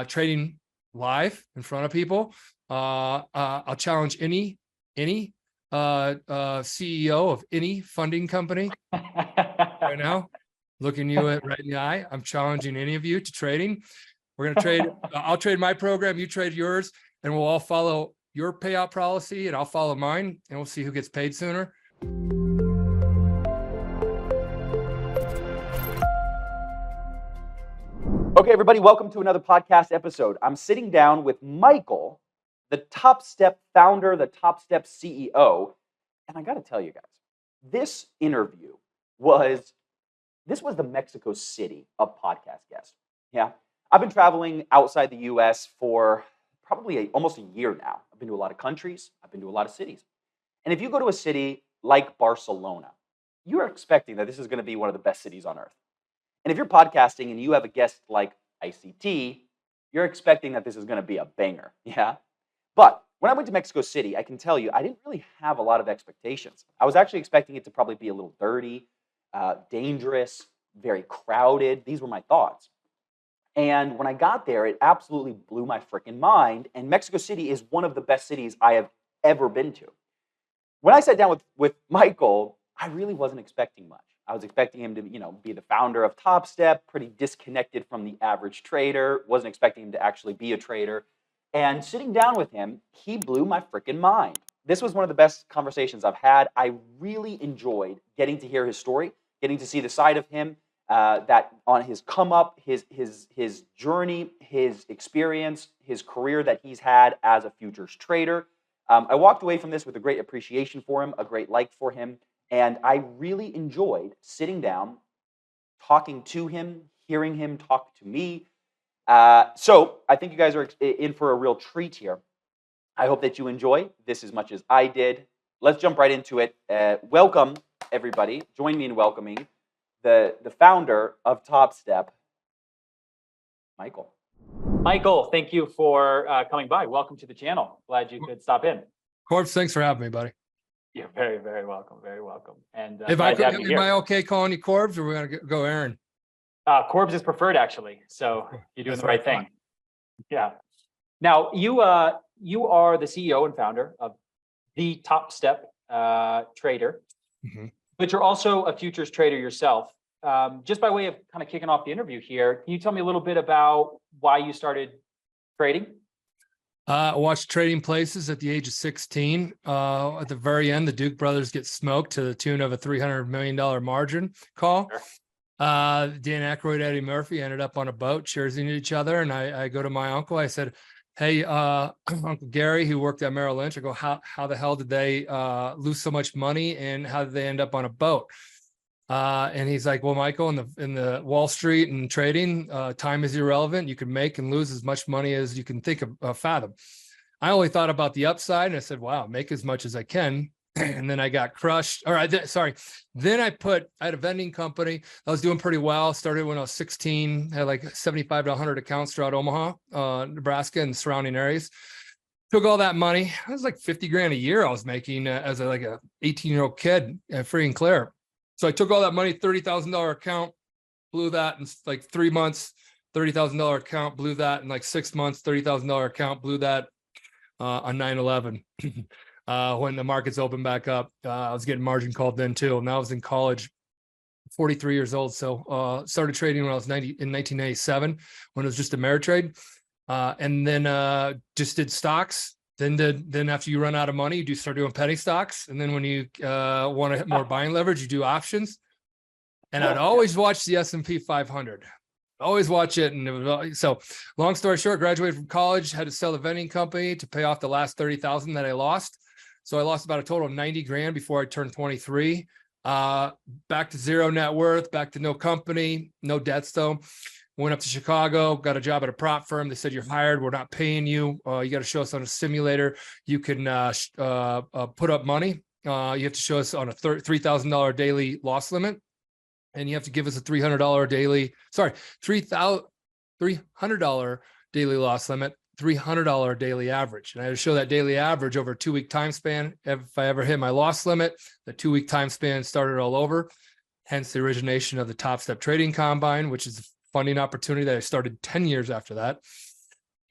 trading live in front of people. I'll challenge any CEO of any funding company right now, looking you right in the eye. I'm challenging any of you to trading. We're going to trade. I'll trade my program, you trade yours, and we'll all follow your payout policy, and I'll follow mine, and we'll see who gets paid sooner. Okay, everybody, welcome to another podcast episode. I'm sitting down with Michael, the Topstep founder, the Topstep CEO. And I got to tell you guys, this interview was the Mexico City of podcast guests. Yeah, I've been traveling outside the U.S. for probably almost a year now. I've been to a lot of countries. I've been to a lot of cities. And if you go to a city like Barcelona, you are expecting that this is going to be one of the best cities on earth. And if you're podcasting and you have a guest like ICT, you're expecting that this is going to be a banger, yeah? But when I went to Mexico City, I can tell you, I didn't really have a lot of expectations. I was actually expecting it to probably be a little dirty, dangerous, very crowded. These were my thoughts. And when I got there, it absolutely blew my freaking mind. And Mexico City is one of the best cities I have ever been to. When I sat down with Michael, I really wasn't expecting much. I was expecting him to, be the founder of Topstep, pretty disconnected from the average trader. Wasn't expecting him to actually be a trader. And sitting down with him, he blew my freaking mind. This was one of the best conversations I've had. I really enjoyed getting to hear his story, getting to see the side of him that on his come up, his journey, his experience, his career that he's had as a futures trader. I walked away from this with a great appreciation for him, a great like for him. And I really enjoyed sitting down, talking to him, hearing him talk to me. So I think you guys are in for a real treat here. I hope that you enjoy this as much as I did. Let's jump right into it. Welcome, everybody. Join me in welcoming the founder of Topstep, Michael. Michael, thank you for coming by. Welcome to the channel. Glad you could stop in. Corbs, thanks for having me, buddy. You're very, very welcome. Very welcome. And am I okay calling you Corbs, or we're gonna go Aaron? Corbs is preferred, actually. So you're doing the right thing. Yeah. Now you are the CEO and founder of the Topstep Trader, but you're also a futures trader yourself. Just by way of kind of kicking off the interview here, can you tell me a little bit about why you started trading? I watched Trading Places at the age of 16. At the very end, the Duke brothers get smoked to the tune of a $300 million margin call. Sure. Dan Aykroyd, Eddie Murphy ended up on a boat cheersing at each other. And I go to my uncle. I said, hey, Uncle Gary, who worked at Merrill Lynch, I go, how the hell did they lose so much money, and how did they end up on a boat? And he's like, well, Michael, in the Wall Street and trading, time is irrelevant. You can make and lose as much money as you can think of, fathom. I only thought about the upside, and I said, wow, make as much as I can. And then I got crushed. Then I had a vending company that was doing pretty well. Started when I was 16, had like 75 to 100 accounts throughout Omaha, Nebraska and surrounding areas. Took all that money. It was like 50 grand a year I was making as a 18-year-old kid, free and clear. So I took all that money, $30,000 account, blew that in like 3 months, $30,000 account, blew that in like 6 months, $30,000 account, blew that on 9/11. When the markets opened back up, I was getting margin called then too. And I was in college, 43 years old. So started trading when I was in 1997, when it was just Ameritrade. And then just did stocks. Then after you run out of money, you start doing penny stocks. And then when you want to hit more buying leverage, you do options. And I'd always watch the S&P 500. Always watch it. And so long story short, graduated from college, had to sell the vending company to pay off the last 30,000 that I lost. So I lost about a total of 90 grand before I turned 23. Back to zero net worth, back to no company, no debts though. Went up to Chicago, got a job at a prop firm. They said, you're hired. We're not paying you. You got to show us on a simulator. You can put up money. You have to show us on a $3,000 daily loss limit. And you have to give us a $300 daily loss limit, $300 daily average. And I had to show that daily average over a 2-week time span. If I ever hit my loss limit, the 2-week time span started all over. Hence the origination of the Topstep Trading Combine, which is funding opportunity that I started 10 years after that.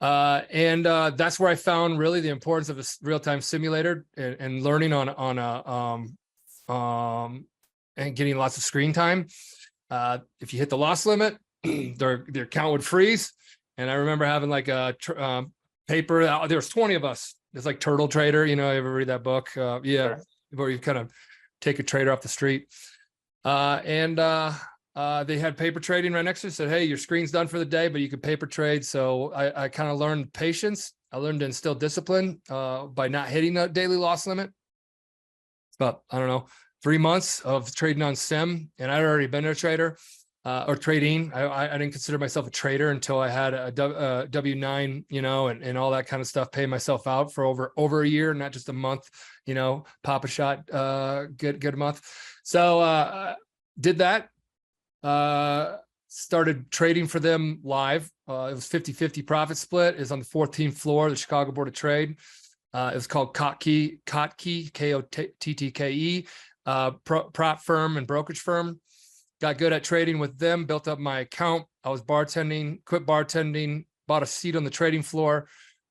And that's where I found really the importance of a real-time simulator and learning on a and getting lots of screen time. If you hit the loss limit, their account would freeze. And I remember having like a paper. There was 20 of us. It's like Turtle Trader. You know, you ever read that book? Yeah, Sure. where you kind of take a trader off the street. They had paper trading right next to it. Said, hey, your screen's done for the day, but you could paper trade. So I kind of learned patience. I learned to instill discipline by not hitting the daily loss limit. But I don't know, 3 months of trading on sim, and I'd already been a trader or trading. I didn't consider myself a trader until I had a W-9, you know, and all that kind of stuff, paying myself out for over a year, not just a month, you know, pop a shot, good month. So did that. Started trading for them live. It was 50-50 profit split. Is on the 14th floor of the Chicago Board of Trade. It was called Kottke, Kottke, prop firm and brokerage firm. Got good at trading with them, built up my account. I was bartending, quit bartending, bought a seat on the trading floor,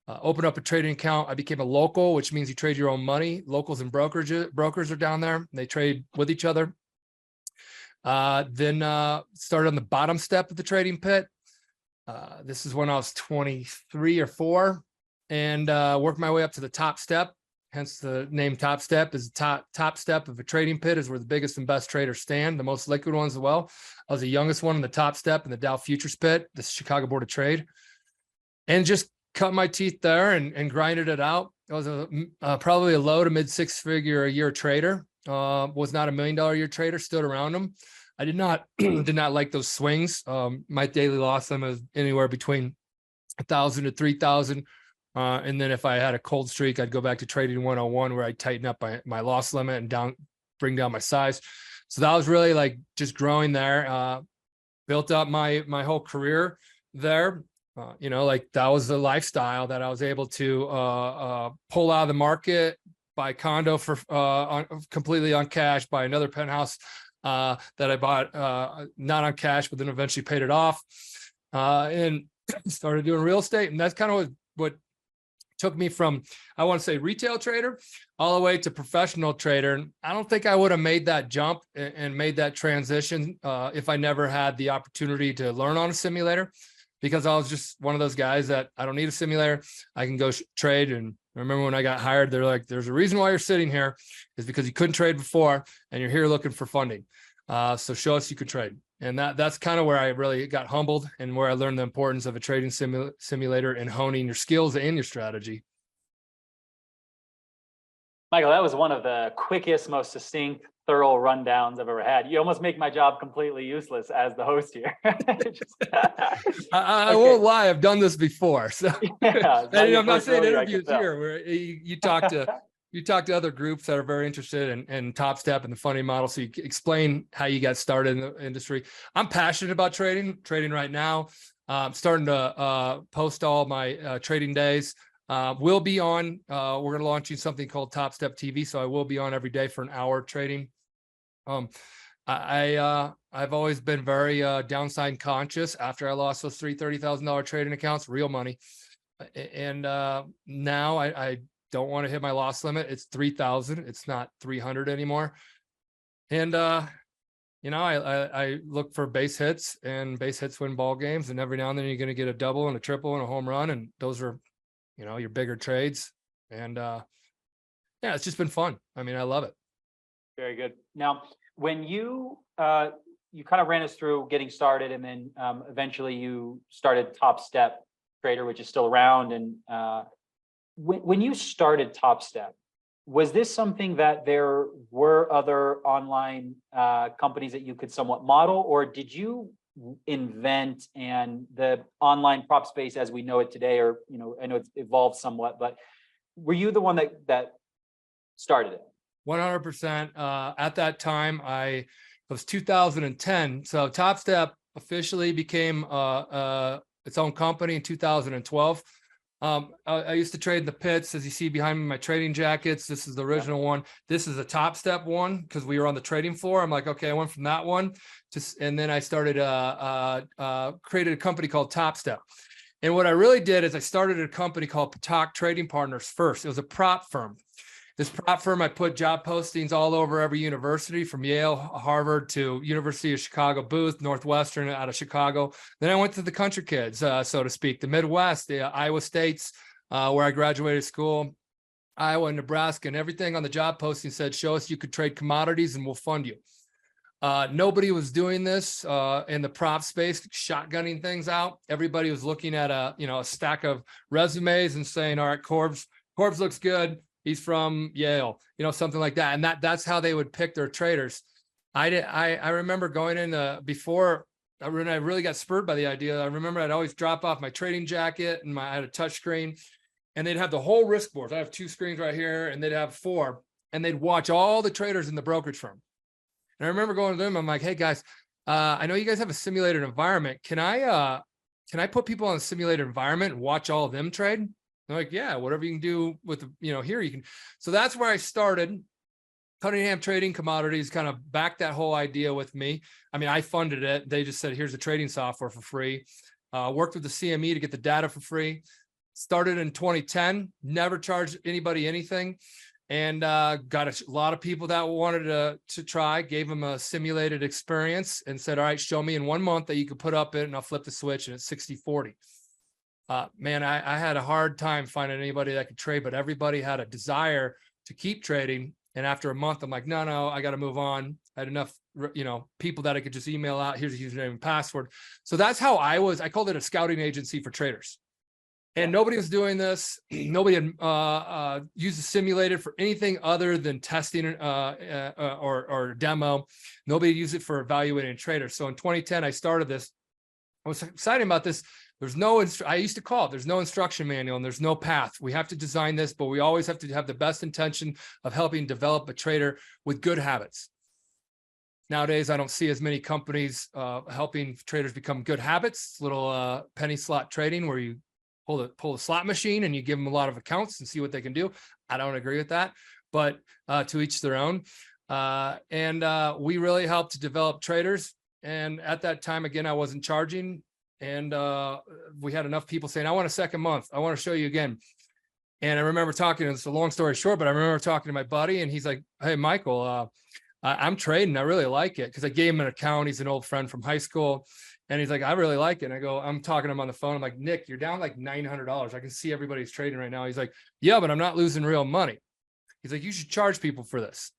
opened up a trading account. I became a local, which means you trade your own money. Locals and brokers are down there. They trade with each other. Then started on the bottom step of the trading pit. This is when I was 23 or 4, and worked my way up to the top step. Hence the name Top Step. Is the top step of a trading pit is where the biggest and best traders stand, the most liquid ones as well. I was the youngest one in the top step in the Dow Futures pit, the Chicago Board of Trade, and just cut my teeth there and grinded it out. I was probably a low to mid 6-figure a year trader. Was not $1 million a year trader, stood around them. I did not like those swings. My daily loss limit was anywhere between 1,000 to 3,000. And then if I had a cold streak, I'd go back to trading 101, where I'd tighten up my loss limit and bring down my size. So that was really like just growing there. Built up my whole career there. You know, like that was the lifestyle that I was able to pull out of the market, buy condo for completely on cash, buy another penthouse that I bought not on cash, but then eventually paid it off, and started doing real estate. And that's kind of what took me from, I want to say, retail trader all the way to professional trader. And I don't think I would have made that jump and made that transition if I never had the opportunity to learn on a simulator, because I was just one of those guys that I don't need a simulator. I can go trade. And I remember when I got hired, they're like, there's a reason why you're sitting here, is because you couldn't trade before and you're here looking for funding. So show us you could trade. And that's kind of where I really got humbled, and where I learned the importance of a trading simulator and honing your skills and your strategy. Michael, that was one of the quickest, most succinct, thorough rundowns I've ever had. You almost make my job completely useless as the host here. I won't lie, I've done this before. So Yeah, and I'm not saying interviews here where you talk to other groups that are very interested in Top Step and the funding model. So you explain how you got started in the industry. I'm passionate about trading right now. I'm starting to post all my trading days. We'll be on, we're going to launching something called Topstep TV. So I will be on every day for an hour trading. I've always been very downside conscious after I lost those $30,000 trading accounts, real money. And now I don't want to hit my loss limit. It's 3,000. It's not 300 anymore. And you know, I look for base hits, and base hits win ball games. And every now and then you're going to get a double and a triple and a home run. And those are, you know, your bigger trades. And yeah, it's just been fun. I mean, I love it. Very good. Now, when you kind of ran us through getting started, and then eventually you started Top Step Trader, which is still around. And when you started Top Step, was this something that there were other online companies that you could somewhat model, or did you invent and the online prop space as we know it today, or, you know, I know it's evolved somewhat, but were you the one that started it? 100%. At that time, it was 2010. So Top Step officially became its own company in 2012. I used to trade in the pits, as you see behind me, my trading jackets. This is the original one. This is a Topstep one because we were on the trading floor. I'm like, okay, I went from that one and then I started created a company called Topstep. And what I really did is I started a company called Patak Trading Partners first. It was a prop firm. This prop firm, I put job postings all over every university from Yale, Harvard to University of Chicago, Booth, Northwestern out of Chicago. Then I went to the country kids, so to speak, the Midwest, the Iowa States, where I graduated school, Iowa and Nebraska, and everything on the job posting said, show us you could trade commodities and we'll fund you. Nobody was doing this in the prop space, shotgunning things out. Everybody was looking at a stack of resumes and saying, all right, Corbs looks good. He's from Yale, something like that. And that's how they would pick their traders. I remember going in before I really got spurred by the idea. I remember I'd always drop off my trading jacket and I had a touch screen and they'd have the whole risk board. I have 2 screens right here and they'd have 4 and they'd watch all the traders in the brokerage firm. And I remember going to them. I'm like, hey guys, I know you guys have a simulated environment. Can I put people in a simulated environment and watch all of them trade? They're like, yeah, whatever you can do with, here you can. So that's where I started. Cunningham Trading Commodities kind of backed that whole idea with me. I mean, I funded it. They just said, here's the trading software for free. Worked with the CME to get the data for free. Started in 2010, never charged anybody anything. And got a lot of people that wanted to try, gave them a simulated experience and said, all right, show me in 1 month that you could put up it and I'll flip the switch and it's 60-40. Man, I had a hard time finding anybody that could trade, but everybody had a desire to keep trading. And after a month, I'm like, no, I got to move on. I had enough, people that I could just email out. Here's a username and password. So that's how I called it a scouting agency for traders. And nobody was doing this. Nobody had used the simulated for anything other than testing or demo. Nobody used it for evaluating traders. So in 2010, I started this. I was excited about this. There's no, I used to call it, there's no instruction manual and there's no path. We have to design this, but we always have to have the best intention of helping develop a trader with good habits. Nowadays, I don't see as many companies helping traders become good habits. Little penny slot trading where you pull the slot machine and you give them a lot of accounts and see what they can do. I don't agree with that, but to each their own. We really helped to develop traders. And at that time, again, I wasn't charging. And we had enough people saying, I want a second month. I want to show you again. And I remember talking, it's a long story short, but I remember talking to my buddy and he's like, hey, Michael, I'm trading. I really like it. Cause I gave him an account. He's an old friend from high school. And he's like, I really like it. And I go, I'm talking to him on the phone. I'm like, Nick, you're down like $900. I can see everybody's trading right now. He's like, yeah, but I'm not losing real money. He's like, you should charge people for this.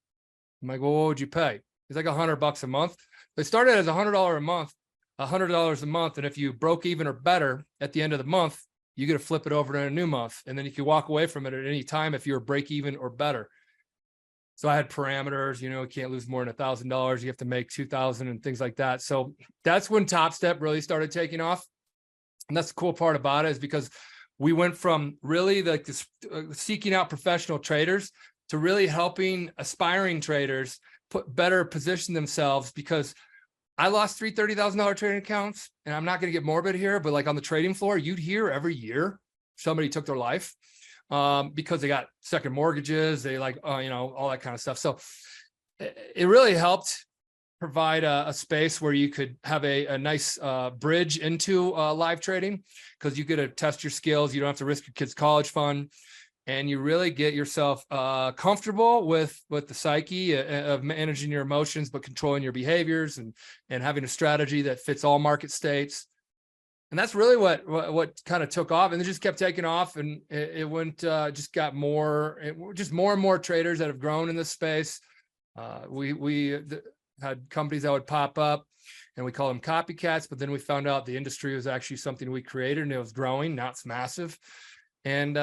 I'm like, well, what would you pay? He's like $100 a month. They started as $100 a month. $100 a month. And if you broke even or better at the end of the month, you get to flip it over to a new month. And then you can walk away from it at any time if you're break even or better. So I had parameters, you can't lose more than $1,000. You have to make 2,000 and things like that. So that's when Topstep really started taking off. And that's the cool part about it is because we went from really like this seeking out professional traders to really helping aspiring traders better position themselves, because I lost 3 $30,000 trading accounts, and I'm not going to get morbid here, but like on the trading floor, you'd hear every year somebody took their life because they got second mortgages, they all that kind of stuff. So it really helped provide a space where you could have a nice bridge into live trading, because you get to test your skills. You don't have to risk your kid's college fund. And you really get yourself comfortable with the psyche of managing your emotions, but controlling your behaviors and having a strategy that fits all market states. And that's really what kind of took off, and it just kept taking off, and it went just got more, just more and more traders that have grown in this space. We had companies that would pop up, and we call them copycats, but then we found out the industry was actually something we created, and it was growing. Now it's massive, and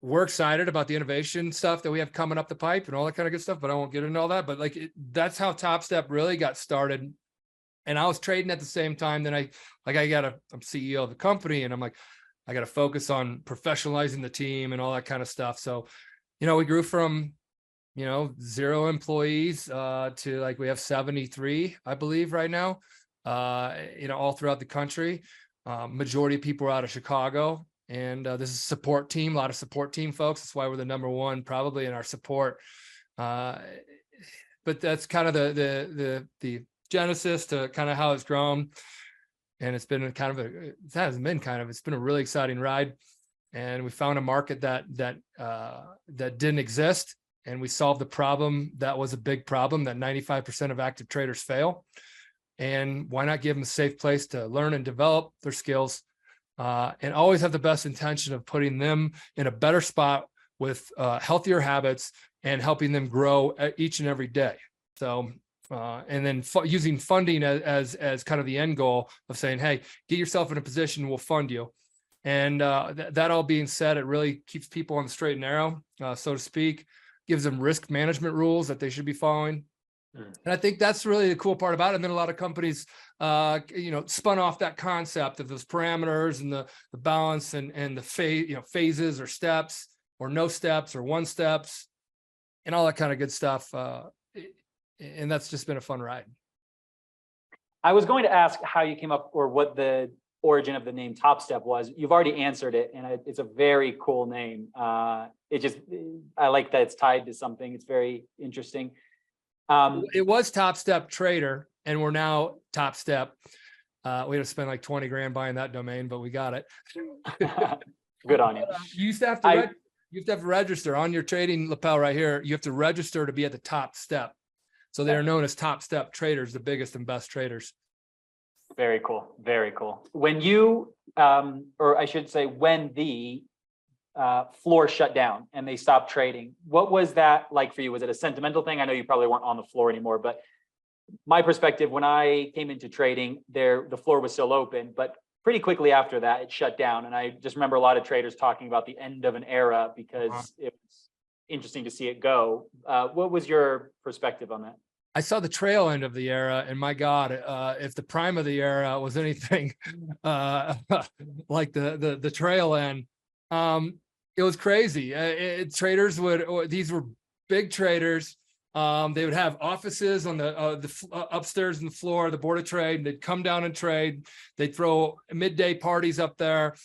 we're excited about the innovation stuff that we have coming up the pipe and all that kind of good stuff, but I won't get into all that. But that's how Topstep really got started. And I was trading at the same time. Then I'm CEO of the company, and I'm like, I got to focus on professionalizing the team and all that kind of stuff. So, we grew from, 0 employees to like, we have 73, I believe right now, all throughout the country. Majority of people are out of Chicago. And this is a support team, a lot of support team folks. That's why we're the #1 probably in our support. But that's kind of the genesis to kind of how it's grown. And it's been kind of it's been a really exciting ride. And we found a market that didn't exist. And we solved the problem that was a big problem, that 95% of active traders fail. And why not give them a safe place to learn and develop their skills, and always have the best intention of putting them in a better spot with healthier habits and helping them grow each and every day. So, and then using funding as kind of the end goal of saying, hey, get yourself in a position, we'll fund you. And that all being said, it really keeps people on the straight and narrow, so to speak, gives them risk management rules that they should be following. And I think that's really the cool part about it. And then a lot of companies, spun off that concept of those parameters and the balance and the phases or steps or no steps or one steps and all that kind of good stuff. And that's just been a fun ride. I was going to ask how you came up or what the origin of the name Topstep was. You've already answered it, and it's a very cool name. I like that it's tied to something. It's very interesting. It was Topstep Trader, and we're now Topstep. We had to spend like 20 grand buying that domain, but we got it. Good on you. You used to have to register on your trading lapel right here. You have to register to be at the top step. So they are known as Topstep Traders, the biggest and best traders. Very cool. Very cool. When you, or I should say, when the floor shut down and they stopped trading, what was that like for you? Was it a sentimental thing? I know you probably weren't on the floor anymore, but my perspective, when I came into trading, the floor was still open, but pretty quickly after that, it shut down. And I just remember a lot of traders talking about the end of an era because it was interesting to see it go. What was your perspective on that? I saw the trail end of the era, and my God, if the prime of the era was anything like the trail end, it was crazy. These were big traders. They would have offices on the upstairs in the floor, the board of trade. They'd come down and trade. They'd throw midday parties up there,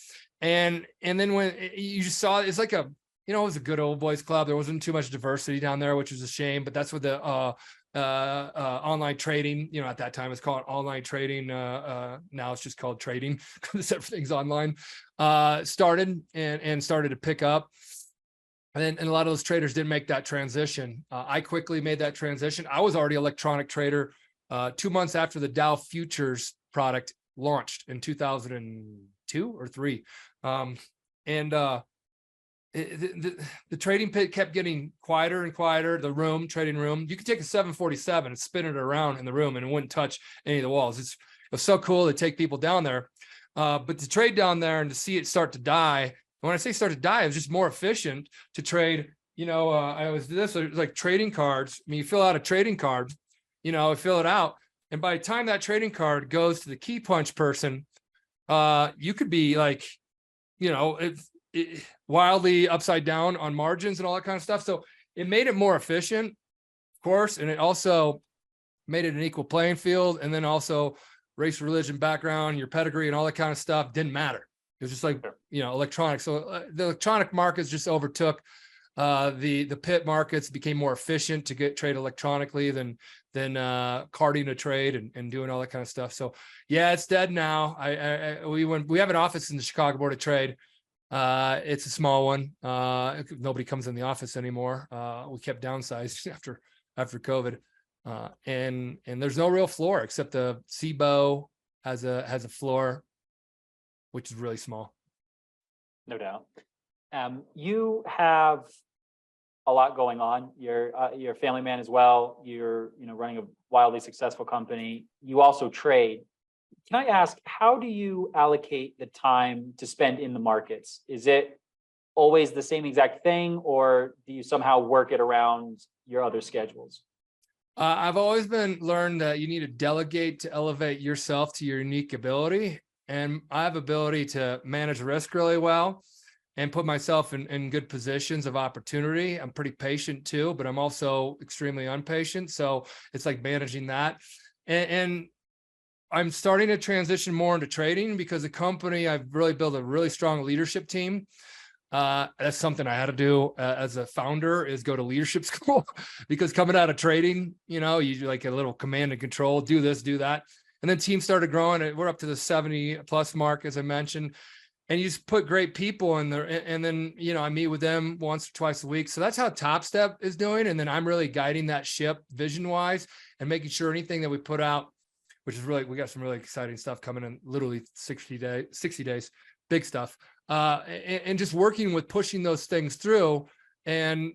and then when you just saw it's like it was a good old boys club. There wasn't too much diversity down there, which was a shame. But that's what the online trading, at that time it's called online trading. Now it's just called trading because everything's online. Started and started to pick up. And a lot of those traders didn't make that transition. I quickly made that transition. I was already an electronic trader 2 months after the Dow futures product launched in 2002 or 3. The trading pit kept getting quieter and quieter. The trading room, you could take a 747 and spin it around in the room and it wouldn't touch any of the walls. It was so cool to take people down there. But to trade down there and to see it start to die, when I say start to die, it was just more efficient to trade. It was like trading cards. I mean, you fill out a trading card, fill it out. And by the time that trading card goes to the key punch person, you could be like, wildly upside down on margins and all that kind of stuff. So it made it more efficient, of course, and it also made it an equal playing field. And then also race, religion, background, your pedigree and all that kind of stuff didn't matter. It was just like, electronic. So the electronic markets just overtook the pit markets, became more efficient to trade electronically than carding a trade and doing all that kind of stuff. So yeah, it's dead now. We have an office in the Chicago Board of Trade. It's a small one. Nobody comes in the office anymore. We kept downsized after COVID. And there's no real floor except the SIBO has a floor, which is really small. No doubt. You have a lot going on. You're a family man as well. You're running a wildly successful company. You also trade. Can I ask, how do you allocate the time to spend in the markets? Is it always the same exact thing, or do you somehow work it around your other schedules? I've always learned that you need to delegate to elevate yourself to your unique ability. And I have ability to manage risk really well and put myself in good positions of opportunity. I'm pretty patient too, but I'm also extremely impatient. So it's like managing that. And I'm starting to transition more into trading because the company, I've really built a really strong leadership team. That's something I had to do as a founder, is go to leadership school, because coming out of trading, you know, you do like a little command and control, do this, do that. And then teams started growing, and we're up to the 70 plus mark, as I mentioned. And you just put great people in there. And then, you know, I meet with them once or twice a week. So that's how Topstep is doing. And then I'm really guiding that ship vision wise and making sure anything that we put out, which is really, we got some really exciting stuff coming in literally 60 days, big stuff. And just working with pushing those things through and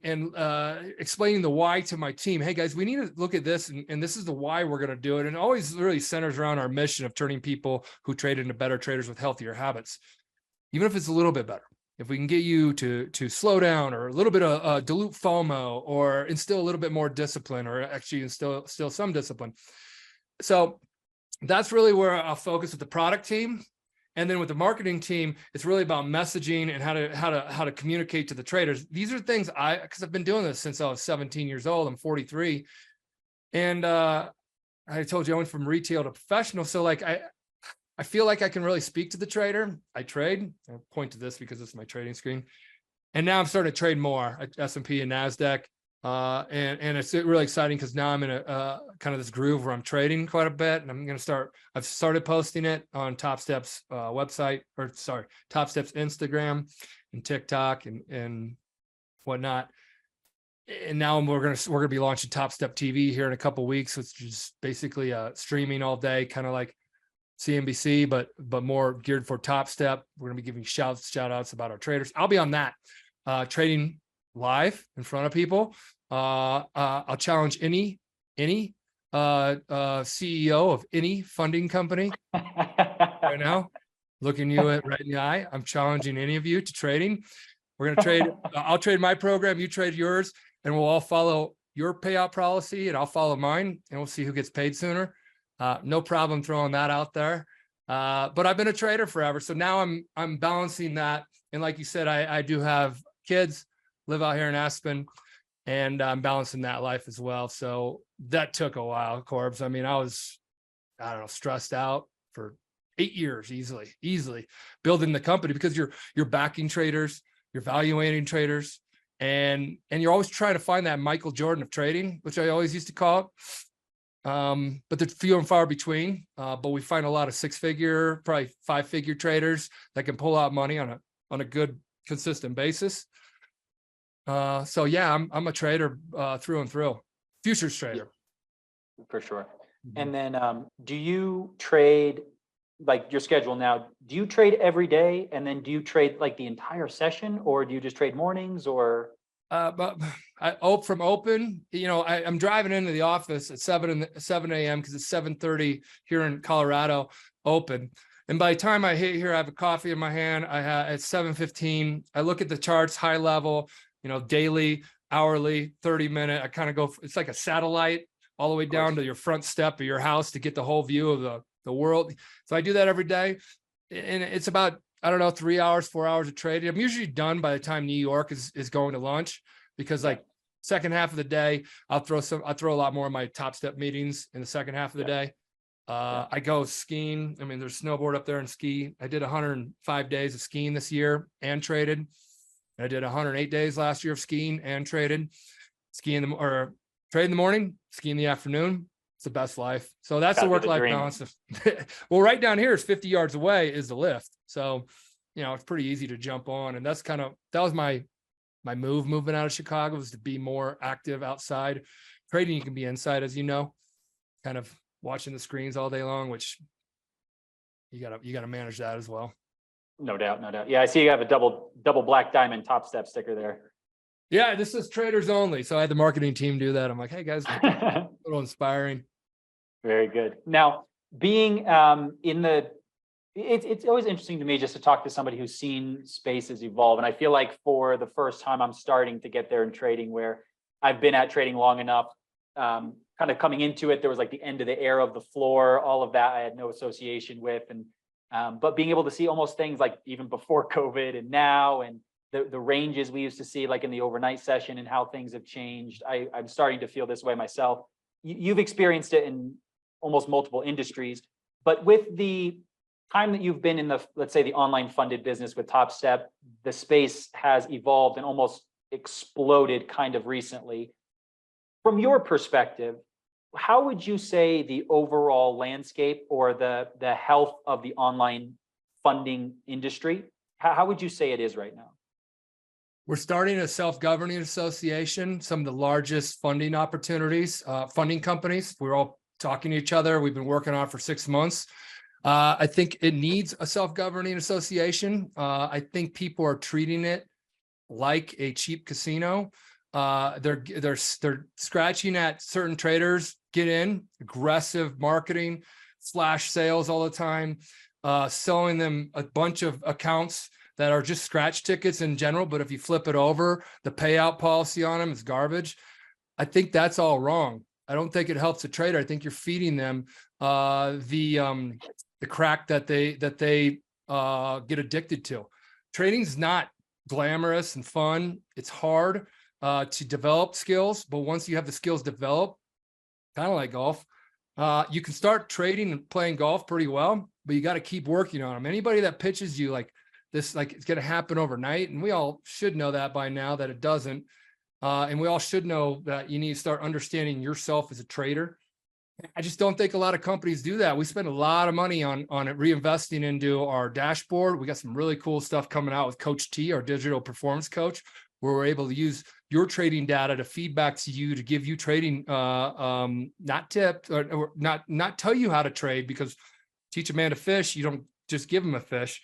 explaining the why to my team. Hey guys, we need to look at this, and this is the why we're going to do it. And it always really centers around our mission of turning people who trade into better traders with healthier habits. Even if it's a little bit better, if we can get you to slow down, or a little bit of dilute FOMO, or instill a little bit more discipline, or actually instill some discipline. So that's really where I'll focus with the product team. And then with the marketing team, it's really about messaging and how to communicate to the traders. These are things because I've been doing this since I was 17 years old. I'm 43. And I told you I went from retail to professional. So like I feel like I can really speak to the trader. I trade. I'll point to this because this is my trading screen. And now I'm starting to trade more at S&P and NASDAQ. And it's really exciting because now I'm in a kind of this groove where I'm trading quite a bit, and I've started posting it on Topstep's website, or sorry, Topstep's Instagram and TikTok and whatnot. And now we're gonna be launching Topstep TV here in a couple of weeks, which is basically streaming all day, kind of like CNBC, but more geared for Topstep. We're gonna be giving shout outs about our traders. I'll be on that trading live in front of people. I'll challenge any CEO of any funding company right now, looking you right in the eye. I'm challenging any of you to trading. We're going to trade. I'll trade my program, you trade yours, and we'll all follow your payout policy, and I'll follow mine, and we'll see who gets paid sooner. No problem throwing that out there. But I've been a trader forever, so now I'm balancing that. And like you said, I do have kids, live out here in Aspen, and I'm balancing that life as well. So that took a while, Corbs. I mean, I don't know, stressed out for 8 years easily building the company, because you're backing traders, you're evaluating traders, and you're always trying to find that Michael Jordan of trading, which I always used to call it. But they're few and far between. But we find a lot of 6-figure, probably 5-figure traders that can pull out money on a good, consistent basis. So yeah, I'm a trader through and through, futures trader. For sure. And then do you trade, like your schedule now, do you trade every day, and then do you trade like the entire session, or do you just trade mornings, or? But from open, you know, I'm driving into the office at 7 a.m. because it's 7:30 here in Colorado, open. And by the time I hit here, I have a coffee in my hand. At 7:15, I look at the charts, high level, you know, daily, hourly, 30-minute. I kind of go, it's like a satellite all the way down to your front step of your house to get the whole view of the world. So I do that every day. And it's about, I don't know, 3 hours, 4 hours of trading. I'm usually done by the time New York is going to lunch, because like second half of the day, I'll throw a lot more of my Topstep meetings in the second half of the day. I go skiing. I mean, there's snowboard up there and ski. I did 105 days of skiing this year and traded. I did 108 days last year of skiing and traded. Trade in the morning, ski in the afternoon. It's the best life. So that's the work-life balance. Well, right down here is 50 yards away is the lift. So, you know, it's pretty easy to jump on. And that was my move moving out of Chicago, was to be more active outside. Trading, you can be inside, as you know, kind of watching the screens all day long, which you gotta manage that as well. No doubt. Yeah, I see you have a double black diamond Topstep sticker there. Yeah, this is traders only. So I had the marketing team do that. I'm like, hey guys, a little inspiring. Very good. Now, being it's always interesting to me just to talk to somebody who's seen spaces evolve. And I feel like for the first time, I'm starting to get there in trading, where I've been at trading long enough, kind of coming into it. There was like the end of the era of the floor, all of that I had no association with. And but being able to see almost things like even before COVID and now, and the ranges we used to see like in the overnight session, and how things have changed. I'm starting to feel this way myself. You've experienced it in almost multiple industries. But with the time that you've been in the, let's say, the online funded business with Topstep, the space has evolved and almost exploded kind of recently. From your perspective, how would you say the overall landscape or the health of the online funding industry, how would you say it is right now? We're starting a self-governing association, some of the largest funding opportunities, funding companies. We're all talking to each other. We've been working on it for 6 months. I think it needs a self-governing association. I think people are treating it like a cheap casino. They're scratching at certain traders, get in, aggressive marketing, flash sales all the time, selling them a bunch of accounts that are just scratch tickets in general. But if you flip it over, the payout policy on them is garbage. I think that's all wrong. I don't think it helps a trader. I think you're feeding them the crack that they get addicted to. Trading's not glamorous and fun. It's hard to develop skills, but once you have the skills developed, kind of like golf, you can start trading and playing golf pretty well, but you got to keep working on them. Anybody that pitches you like this, like it's going to happen overnight, and we all should know that by now that it doesn't. And we all should know that you need to start understanding yourself as a trader. I just don't think a lot of companies do that. We spend a lot of money on it, reinvesting into our dashboard. We got some really cool stuff coming out with Coach T, our digital performance coach, where we're able to use your trading data to feed back to you to give you trading, not tips or not tell you how to trade, because teach a man to fish, you don't just give him a fish.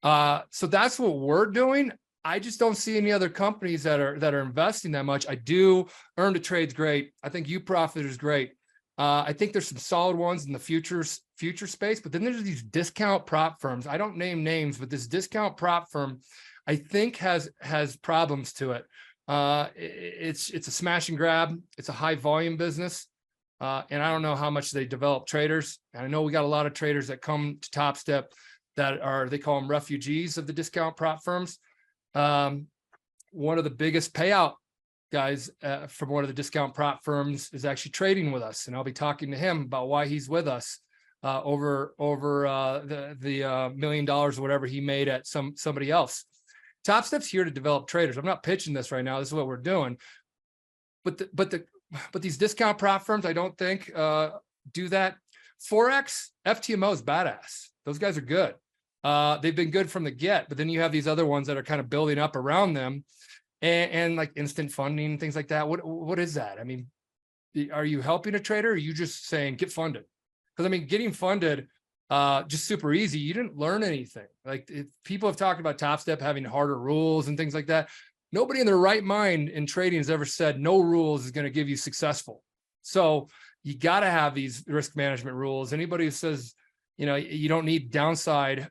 So that's what we're doing. I just don't see any other companies that are investing that much. I do. Earn to Trade's great. I think UProfit is great. I think there's some solid ones in the future space, but then there's these discount prop firms. I don't name names, but this discount prop firm, I think has problems to it. It's a smash and grab. It's a high volume business. And I don't know how much they develop traders. And I know we got a lot of traders that come to Topstep that are, they call them refugees of the discount prop firms. One of the biggest payout guys from one of the discount prop firms is actually trading with us, and I'll be talking to him about why he's with us over the $1 million or whatever he made at somebody else. Topstep's here to develop traders. I'm not pitching this right now. This is what we're doing. But these discount prop firms, I don't think do that. Forex, FTMO is badass. Those guys are good. They've been good from the get, but then you have these other ones that are kind of building up around them. And like instant funding, things like that. What is that? I mean, are you helping a trader, or are you just saying get funded? Because I mean, getting funded, just super easy. You didn't learn anything. Like people have talked about Topstep having harder rules and things like that. Nobody in their right mind in trading has ever said no rules is going to give you successful. So you got to have these risk management rules. Anybody who says, you know, you don't need downside,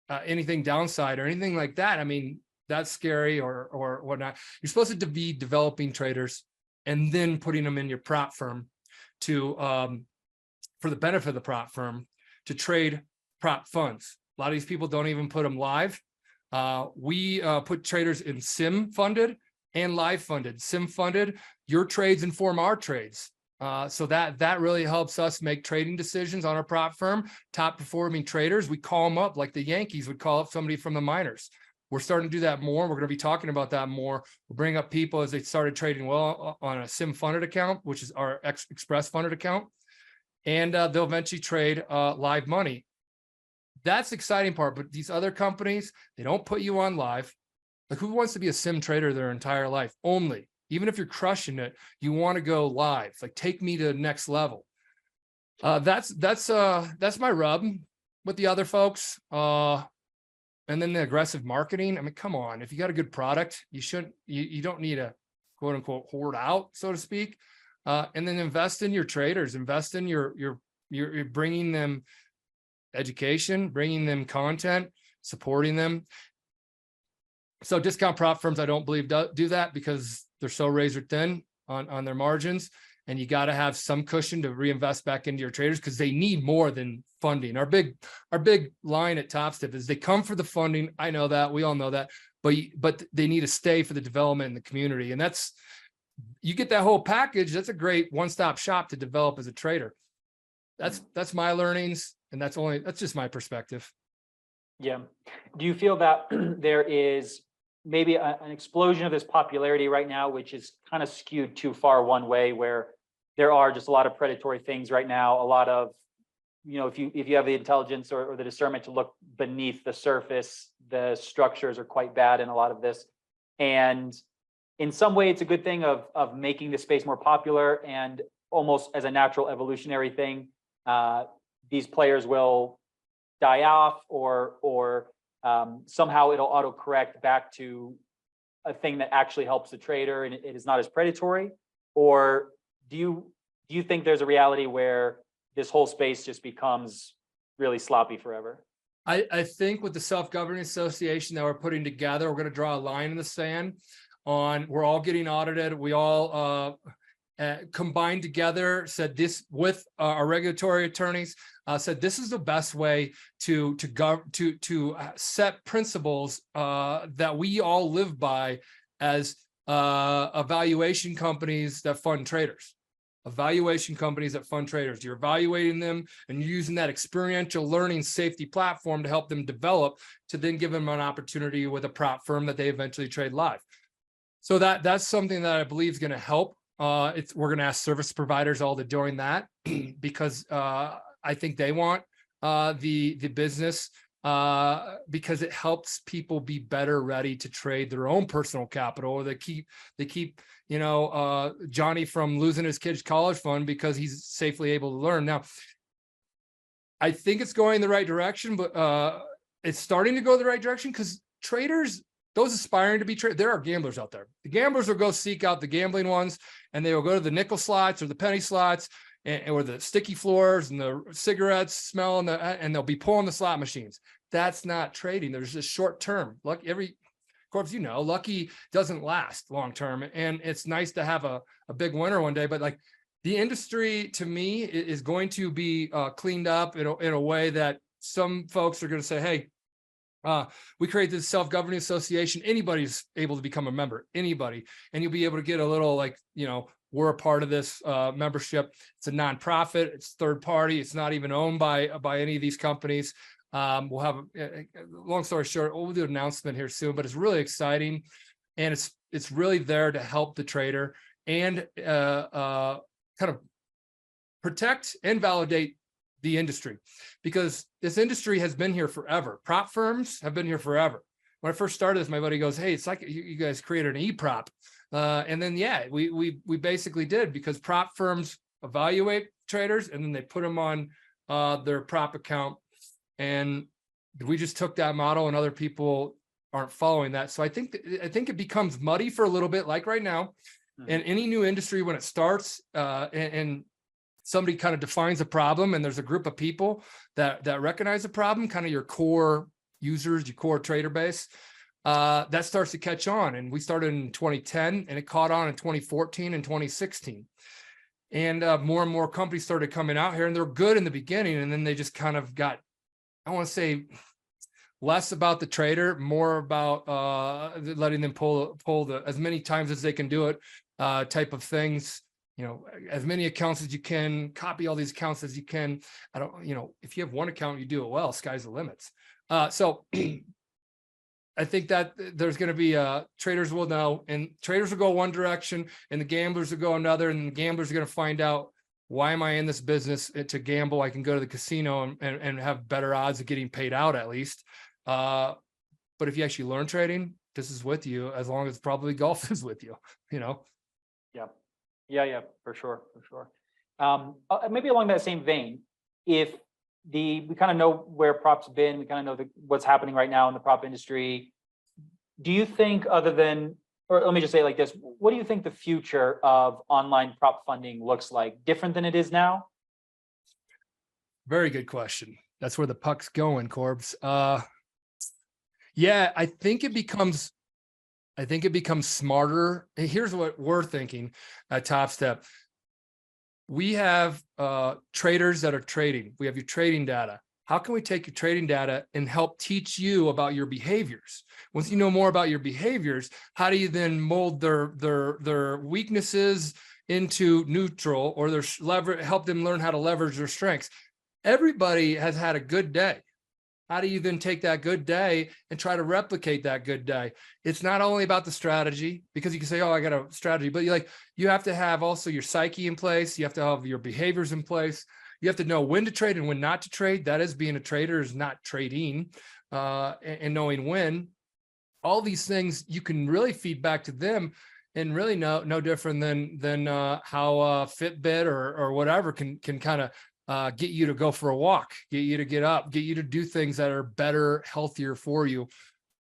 anything downside or anything like that, I mean, that's scary or whatnot. You're supposed to be developing traders and then putting them in your prop firm to for the benefit of the prop firm to trade prop funds. A lot of these people don't even put them live. We put traders in sim funded and live funded. Sim funded, your trades inform our trades. So that really helps us make trading decisions on our prop firm. Top performing traders, we call them up like the Yankees would call up somebody from the minors. We're starting to do that more. We're going to be talking about that more. We'll bring up people as they started trading well on a sim funded account, which is our express funded account. And they'll eventually trade live money. That's the exciting part. But these other companies, they don't put you on live. Like, who wants to be a sim trader their entire life? Only, even if you're crushing it, you want to go live. Like, take me to the next level. That's my rub with the other folks. And then the aggressive marketing. I mean, come on, if you got a good product, you don't need to quote unquote hoard out, so to speak. And then invest in your traders, invest in you're bringing them education, bringing them content, supporting them. So discount prop firms, I don't believe do that, because they're so razor thin on their margins. And you got to have some cushion to reinvest back into your traders, because they need more than funding. Our big line at Topstep is they come for the funding. I know that, we all know that, but they need to stay for the development in the community. And that's, you get that whole package. That's a great one-stop shop to develop as a trader. That's my learnings. And that's just my perspective. Yeah. Do you feel that there is maybe an explosion of this popularity right now, which is kind of skewed too far one way, where there are just a lot of predatory things right now, a lot of, if you have the intelligence or the discernment to look beneath the surface, the structures are quite bad in a lot of this. And in some way, it's a good thing of making the space more popular, and almost as a natural evolutionary thing, these players will die off, or somehow it'll autocorrect back to a thing that actually helps the trader and it is not as predatory? Or do you think there's a reality where this whole space just becomes really sloppy forever? I think with the self-governing association that we're putting together, we're going to draw a line in the sand on, we're all getting audited. We all combined together, said this with our regulatory attorneys, said this is the best way to set principles that we all live by as evaluation companies that fund traders. Evaluation companies that fund traders. You're evaluating them and you're using that experiential learning safety platform to help them develop, to then give them an opportunity with a prop firm that they eventually trade live. So that's something that I believe is going to help. We're going to ask service providers all to join that because I think they want the business because it helps people be better ready to trade their own personal capital, or they keep Johnny from losing his kid's college fund because he's safely able to learn. Now, I think it's going the right direction, but it's starting to go the right direction because traders, those aspiring to be traders, there are gamblers out there. The gamblers will go seek out the gambling ones, and they will go to the nickel slots or the penny slots or the sticky floors and the cigarettes smell, and they'll be pulling the slot machines. That's not trading. There's just short term. Like Corbs, lucky doesn't last long term, and it's nice to have a big winner one day. But like the industry, to me, is going to be cleaned up in a way that some folks are going to say, hey, we create this self-governing association. Anybody's able to become a member, anybody, and you'll be able to get a little we're a part of this membership. It's a nonprofit. It's third party. It's not even owned by any of these companies. We'll have long story short, we'll do an announcement here soon, but it's really exciting, and it's really there to help the trader and kind of protect and validate the industry, because this industry has been here forever. Prop firms have been here forever. When I first started this, my buddy goes, "Hey, it's like you guys created an e-prop," and then we basically did, because prop firms evaluate traders and then they put them on their prop account. And we just took that model, and other people aren't following that. So I think it becomes muddy for a little bit, like right now. And any new industry, when it starts and somebody kind of defines a problem, and there's a group of people that recognize the problem, kind of your core users, your core trader base, that starts to catch on. And we started in 2010, and it caught on in 2014 and 2016. And more and more companies started coming out here, and they're good in the beginning, and then they just kind of got, I want to say, less about the trader, more about letting them pull the as many times as they can do it type of things. As many accounts as you can, copy all these accounts as you can. If you have one account, you do it well, sky's the limits. So I think that there's going to be traders will know, and traders will go one direction, and the gamblers will go another, and the gamblers are going to find out, why am I in this business to gamble? I can go to the casino and have better odds of getting paid out, at least. But if you actually learn trading, this is with you, as long as probably golf is with you, Yeah, for sure. Maybe along that same vein, if we kind of know where props been, we kind of know what's happening right now in the prop industry. Do you think, or let me just say it like this, what do you think the future of online prop funding looks like? Different than it is now? Very good question. That's where the puck's going, Corbs. Yeah, I think it becomes smarter. Here's what we're thinking at Topstep. We have traders that are trading. We have your trading data. How can we take your trading data and help teach you about your behaviors? Once you know more about your behaviors, how do you then mold their weaknesses into neutral, or help them learn how to leverage their strengths? everybody has had a good day. How do you then take that good day and try to replicate that good day? It's not only about the strategy, because you can say, oh, I got a strategy, but you have to have also your psyche in place. You have to have your behaviors in place. You have to know when to trade and when not to trade. That is, being a trader is not trading, and knowing when. All these things you can really feed back to them, and really no different than how Fitbit or whatever can kind of get you to go for a walk, get you to get up, get you to do things that are better, healthier for you.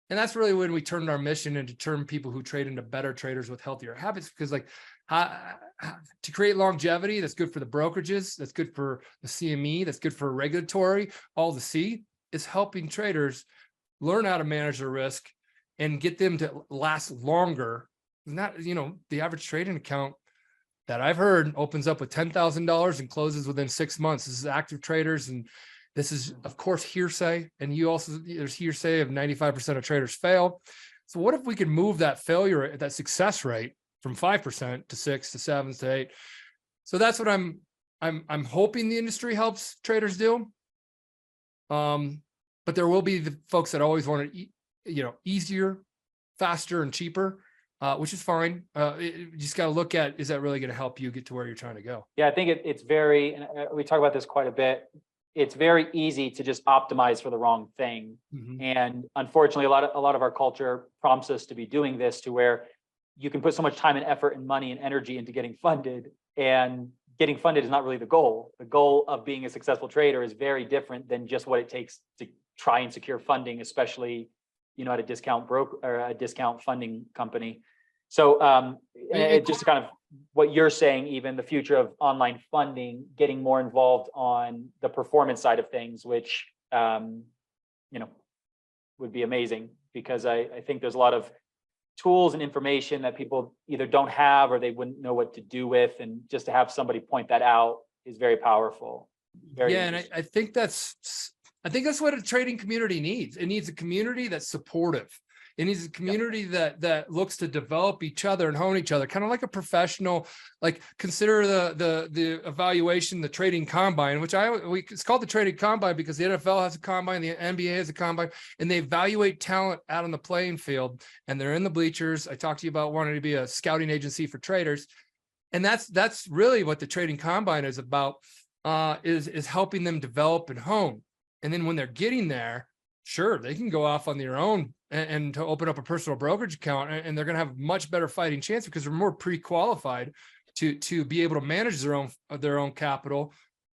And that's really when we turned our mission and to turn people who trade into better traders with healthier habits, because to create longevity, that's good for the brokerages, that's good for the CME, that's good for regulatory, all the C, is helping traders learn how to manage their risk and get them to last longer. Not, the average trading account that I've heard opens up with $10,000 and closes within 6 months. This is active traders. And this is, of course, hearsay. And there's hearsay of 95% of traders fail. So what if we could move that failure, that success rate, from 5% to 6 to 7 to 8? So that's what I'm hoping the industry helps traders do. But there will be the folks that always want it, easier, faster, and cheaper. Which is fine. You just got to look at, is that really going to help you get to where you're trying to go? Yeah, I think it's very, and we talk about this quite a bit. It's very easy to just optimize for the wrong thing. And unfortunately, a lot of our culture prompts us to be doing this, to where you can put so much time and effort and money and energy into getting funded, and getting funded is not really the goal. The goal of being a successful trader is very different than just what it takes to try and secure funding, especially, at a discount broker or a discount funding company. So it just kind of what you're saying, even the future of online funding, getting more involved on the performance side of things, which, would be amazing, because I think there's a lot of tools and information that people either don't have or they wouldn't know what to do with. And just to have somebody point that out is very powerful. And I think that's what a trading community needs. It needs a community that's supportive. It needs a community that looks to develop each other and hone each other, kind of like a professional. Like, consider the evaluation, the trading combine, which it's called the trading combine because the NFL has a combine, the NBA has a combine, and they evaluate talent out on the playing field, and they're in the bleachers. I talked to you about wanting to be a scouting agency for traders, and that's really what the trading combine is about, is helping them develop and hone. And then when they're getting there, sure, they can go off on their own and to open up a personal brokerage account, and they're going to have much better fighting chance because they're more pre-qualified to be able to manage their own capital.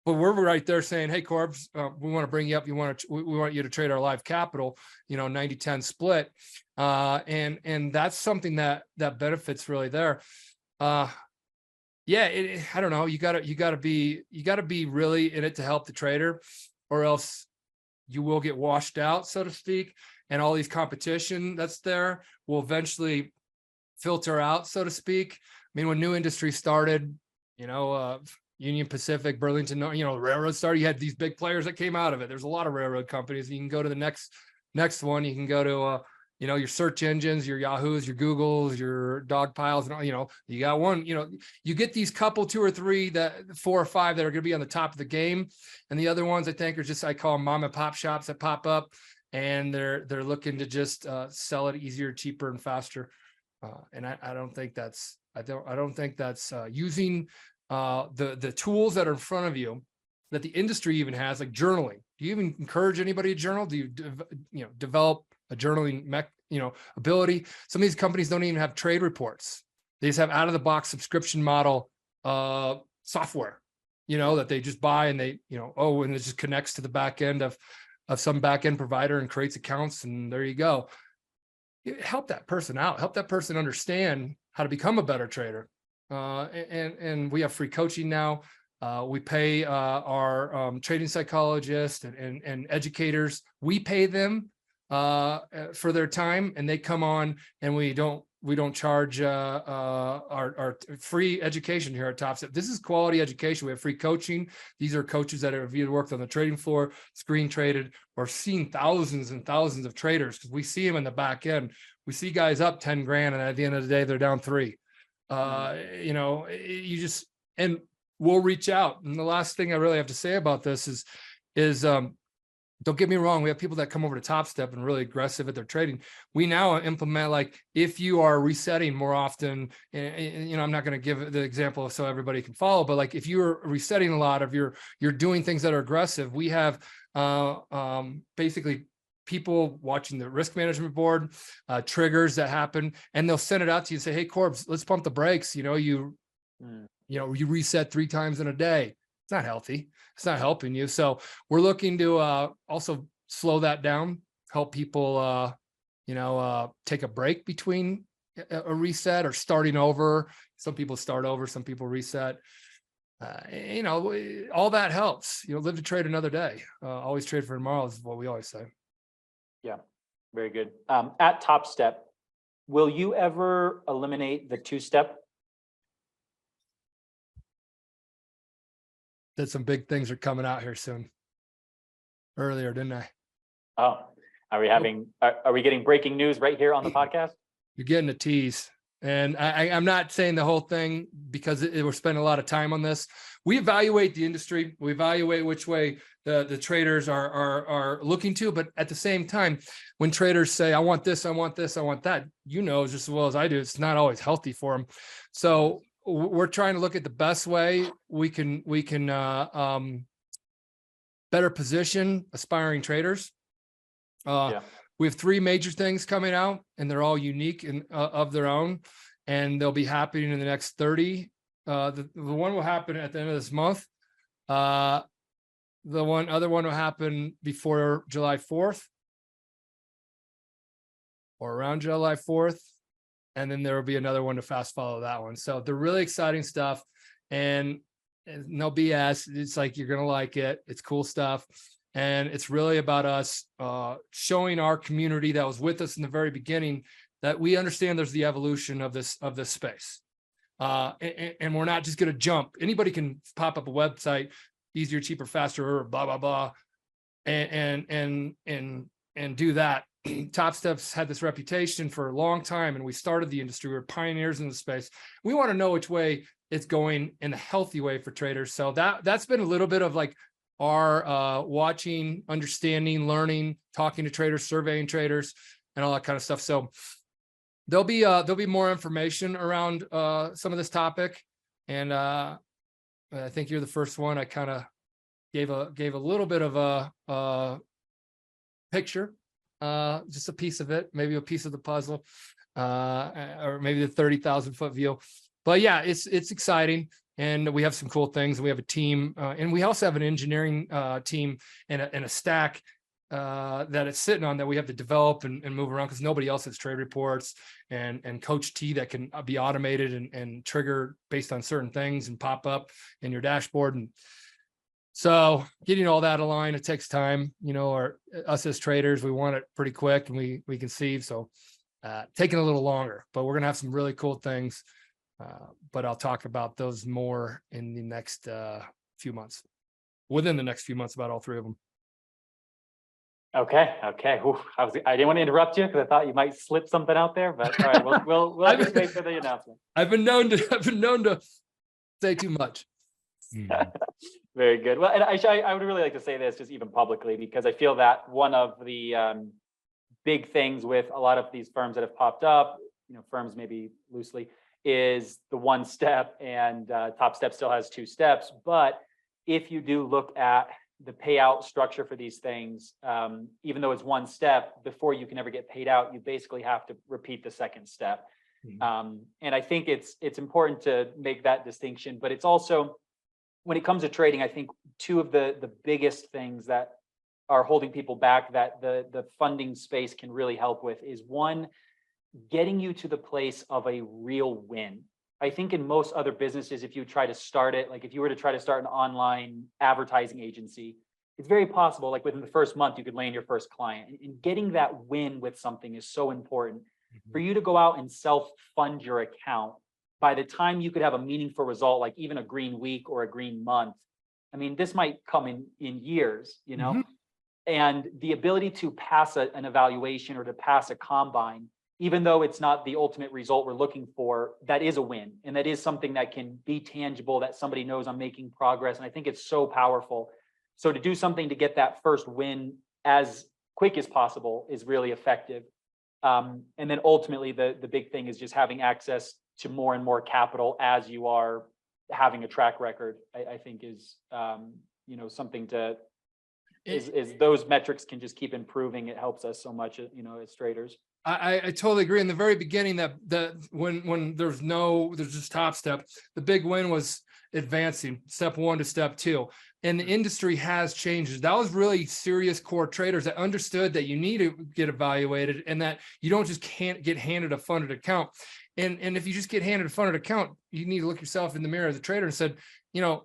But we're right there saying, hey, Corbs, we want to bring you up. We want you to trade our live capital, 90-10 split. And that's something that benefits really there. I don't know. You gotta be really in it to help the trader, or else you will get washed out, so to speak. And all these competition that's there will eventually filter out, so to speak. I mean, when new industry started, Union Pacific, Burlington, the railroad started, you had these big players that came out of it. There's a lot of railroad companies. You can go to the next one. You can go to, your search engines, your Yahoos, your Googles, your dog piles, and you got one, you get these couple, 2 or 3, 4 or 5 that are going to be on the top of the game. And the other ones I think are just, I call them mom and pop shops that pop up, and they're looking to just sell it easier, cheaper, and faster. And I don't think that's using the tools that are in front of you that the industry even has, like journaling. Do you even encourage anybody to journal? Do you develop a journaling ability? Some of these companies don't even have trade reports. They just have out of the box subscription model software, that they just buy, and they, and it just connects to the back end of some back end provider and creates accounts, and there you go. Help that person out. Help that person understand how to become a better trader. And we have free coaching now. We pay our trading psychologists and educators. We pay them for their time, and they come on, and we don't charge our free education here at Topstep. This is quality education. We have free coaching. These are coaches that have either worked on the trading floor, screen traded, or seen thousands and thousands of traders, because we see them in the back end. We see guys up 10 grand, and at the end of the day, they're down 3. And we'll reach out. And the last thing I really have to say about this is don't get me wrong. We have people that come over to Topstep and really aggressive at their trading. We now implement, like, if you are resetting more often, and I'm not going to give the example so everybody can follow, but like if you're resetting a lot of you're doing things that are aggressive, we have basically people watching the risk management board, triggers that happen, and they'll send it out to you and say, hey, Corbs, let's pump the brakes. You reset 3 times in a day. It's not healthy. It's not helping you. So we're looking to also slow that down, help people, take a break between a reset or starting over. Some people start over, some people reset. All that helps. Live to trade another day. Always trade for tomorrow is what we always say. Yeah, very good. At Topstep, will you ever eliminate the 2-step? That some big things are coming out here soon. Earlier, didn't I? Oh, are we getting breaking news right here on the podcast? You're getting a tease. And I'm not saying the whole thing because we're spending a lot of time on this. We evaluate the industry. We evaluate which way the traders are looking to. But at the same time, when traders say, I want this, I want this, I want that, just as well as I do, it's not always healthy for them. So we're trying to look at the best way we can better position aspiring traders. We have 3 major things coming out, and they're all unique and of their own, and they'll be happening in the next 30. The one will happen at the end of this month. The other one will happen before July 4th or around July 4th. And then there will be another one to fast follow that one. So they're really exciting stuff, and no BS. It's like, you're going to like it. It's cool stuff. And it's really about us showing our community that was with us in the very beginning that we understand there's the evolution of this space. And we're not just going to jump. Anybody can pop up a website, easier, cheaper, faster, or blah, blah, blah, and do that. Topstep's had this reputation for a long time, and we started the industry. We were pioneers in the space. We want to know which way it's going in a healthy way for traders. So that's been a little bit of like our watching, understanding, learning, talking to traders, surveying traders, and all that kind of stuff. So there'll be more information around some of this topic, and I think you're the first one. I kind of gave a little bit of a picture. Just a piece of it, maybe a piece of the puzzle, or maybe the 30,000-foot view. But yeah, it's exciting, and we have some cool things. We have a team, and we also have an engineering team and a stack that it's sitting on that we have to develop and move around, because nobody else has trade reports and Coach T that can be automated and trigger based on certain things and pop up in your dashboard. And so getting all that aligned, it takes time. Us as traders, we want it pretty quick, and we conceive. So taking a little longer, but we're going to have some really cool things. But I'll talk about those more in the next few months, within the next few months, about all 3 of them. Okay. Oof, I didn't want to interrupt you because I thought you might slip something out there, but all right, we'll just wait for the announcement. I've been known to say too much. Very good. Well, and I would really like to say this just even publicly, because I feel that one of the big things with a lot of these firms that have popped up, firms maybe loosely, is the 1 step, and Topstep still has 2 steps. But if you do look at the payout structure for these things, even though it's 1 step, before you can ever get paid out, you basically have to repeat the 2nd step. And I think it's important to make that distinction, but it's also, when it comes to trading, I think 2 of the biggest things that are holding people back that the funding space can really help with is, 1, getting you to the place of a real win. I think in most other businesses, if you try to start it, like if you were to try to start an online advertising agency, it's very possible, like within the first month, you could land your first client. And getting that win with something is so important. For you to go out and self-fund your account, by the time you could have a meaningful result, like even a green week or a green month, I mean, this might come in years, and the ability to pass an evaluation or to pass a combine even though it's not the ultimate result we're looking for, that is a win. And that is something that can be tangible, that somebody knows I'm making progress. And I think it's so powerful. So to do something to get that first win as quick as possible is really effective. And then ultimately the big thing is just having access to more and more capital as you are having a track record, I think is, you know, something to, is those metrics can just keep improving. It helps us so much, you know, as traders. I totally agree. In the very beginning, that when there's just Top Step, the big win was advancing step 1 to step 2. And the industry has changed. That was really serious core traders that understood that you need to get evaluated and that you don't just can't get handed a funded account. And if you just get handed a funded account, you need to look yourself in the mirror as a trader and said, you know,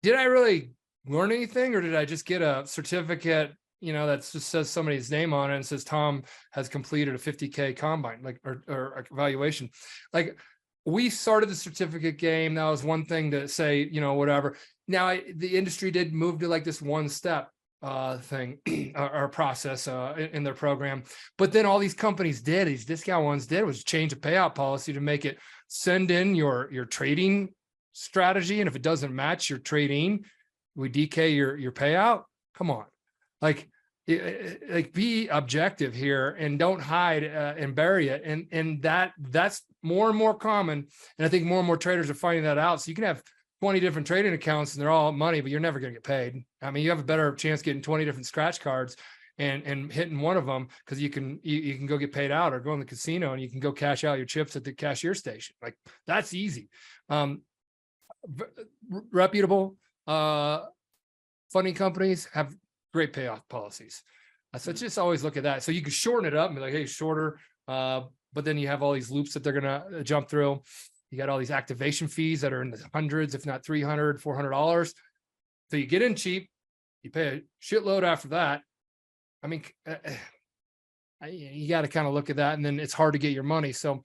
did I really learn anything, or did I just get a certificate, you know, that just says somebody's name on it and says Tom has completed a 50K combine, like, or evaluation. Like, we started the certificate game. That was one thing to say, you know, whatever. Now the industry did move to like this one step thing or process in their program. But then all these companies did, these discount ones did, was change the payout policy to make it send in your trading strategy. And if it doesn't match your trading, we DK your payout. Come on. Like be objective here and don't hide and bury it. And that's more and more common. And I think more and more traders are finding that out. So you can have 20 different trading accounts and they're all money, but you're never going to get paid. I mean, you have a better chance getting 20 different scratch cards and hitting one of them, because you can go get paid out, or go in the casino and you can go cash out your chips at the cashier station. Like, that's easy. Reputable funding companies have great payoff policies. So just always look at that. So you can shorten it up and be like, hey, shorter. But then you have all these loops that they're going to jump through. You got all these activation fees that are in the hundreds, if not $300, $400. So you get in cheap, you pay a shitload after that. I mean, you got to kind of look at that, and then it's hard to get your money. So